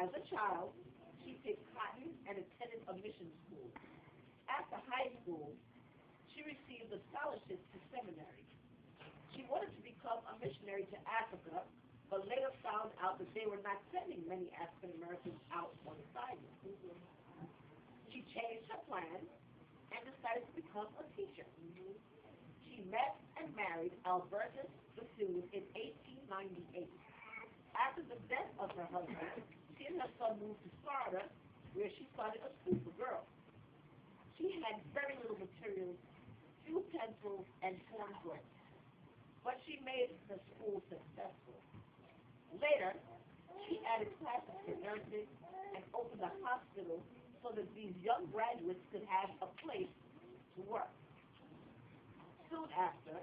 As a child, she picked cotton and attended a mission school. After high school, she received a scholarship to seminary. She wanted to become a missionary to Africa, but later found out that they were not sending many African Americans out on assignment. She changed her plans and decided to become a teacher. She met and married Albertus Bassoon in 1898. After the death of her husband, she and her son moved to Florida, where she started a school for girls. She had very little materials, few pencils, and torn books, but she made the school successful. Later, she added classes for nursing and opened a hospital so that these young graduates could have a place to work. Soon after,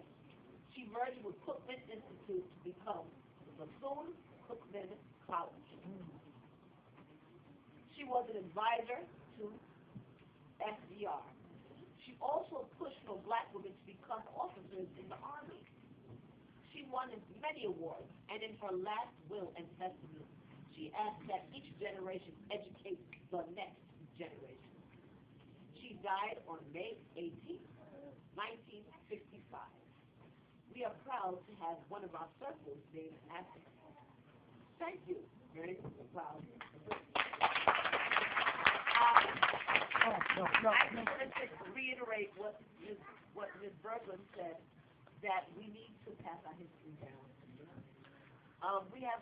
she merged with Cookman Institute to become the Bethune-Cookman College. She was an advisor to FDR. She also pushed for black women to become officers in the Army. She won many awards, and in her last will and testament, she asked that each generation educate the next generation. She died on May 18, 1965. We are proud to have one of our circles named after her. Thank you. Very proud. I just want to reiterate what Ms. Berglund said, that we need to pass our history down. We have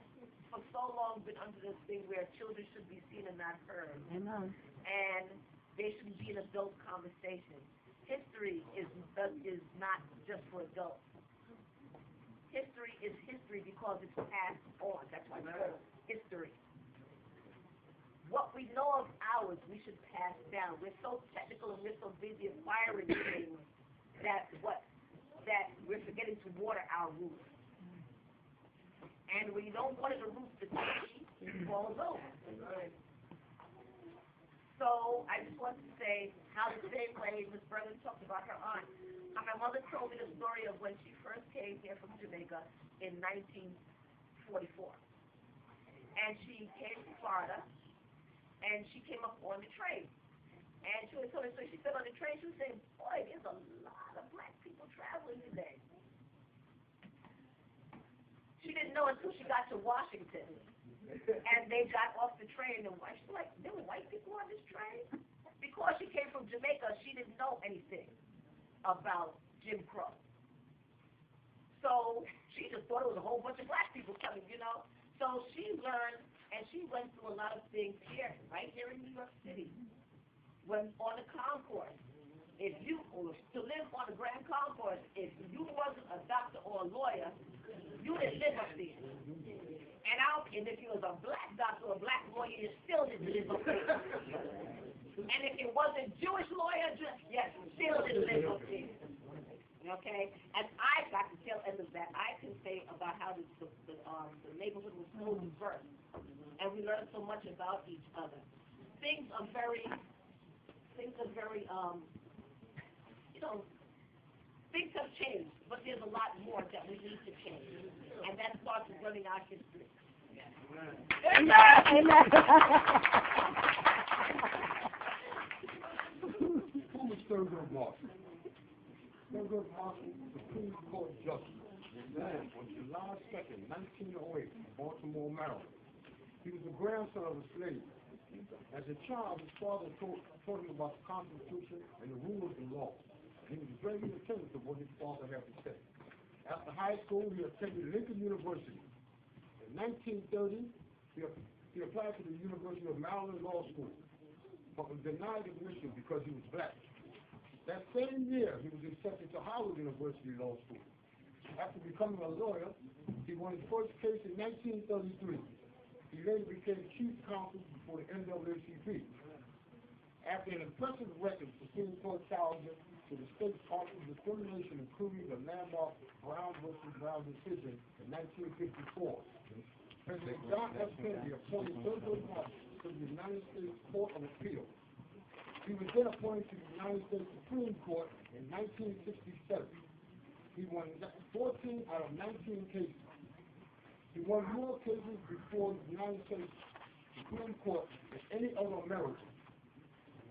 for so long been under this thing where children should be seen and not heard. Amen. And they should be an adult conversation. History is not just for adults. History is history because it's passed on. That's why it's called history. What we know of ours, we should pass down. We're so technical and we're so busy acquiring things that we're forgetting to water our roots. And when you don't water the roots, the tree falls over. So I just want to say how the same way Ms. Berlin talked about her aunt. My mother told me the story of when she first came here from Jamaica in 1944. And she came to Florida, and she came up on the train. And she was telling me, so she said on the train, she was saying, boy, there's a lot of black people traveling today. She didn't know until she got to Washington. And they got off the train, and she's like, there were white people on this train? Because she came from Jamaica, she didn't know anything about Jim Crow. So she just thought it was a whole bunch of black people coming, you know. So she learned, and she went through a lot of things here, right here in New York City. When on the concourse, if you to live on the Grand Concourse, if you wasn't a doctor or a lawyer, you didn't live up there. And if you was a black doctor or a black lawyer, you still didn't live up there. And if it was a Jewish lawyer, yes, still didn't live up there. Okay? And I got to tell Emma that I can say about how the neighborhood was so diverse. And we learned so much about each other. Things are very, you know, things have changed, but there's a lot more that we need to change. And that starts with learning our history. Amen. Amen. Who was Thurgood Marshall? Thurgood Marshall was the Supreme Court Justice. On July 2nd, 1908, in Baltimore, Maryland. He was the grandson of a slave. As a child, his father taught him about the Constitution and the rule of the law. And he was very attentive to what his father had to say. After high school, he attended Lincoln University. In 1930, he applied to the University of Maryland Law School, but was denied admission because he was black. That same year, he was accepted to Howard University Law School. After becoming a lawyer, he won his first case in 1933. He later became chief counsel before the NAACP. After an impressive record, the Supreme Court challenged him to the state's harmful discrimination, including the landmark Brown versus Brown decision in 1954. President John F. Kennedy appointed Thurgood Marshall to the United States Court of Appeal. He was then appointed to the United States Supreme Court in 1967. He won 14 out of 19 cases. He won more cases before the United States Supreme Court than any other American.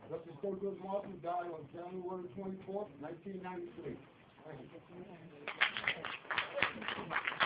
Justice Thurgood Marshall died on January 24th, 1993. Thank you.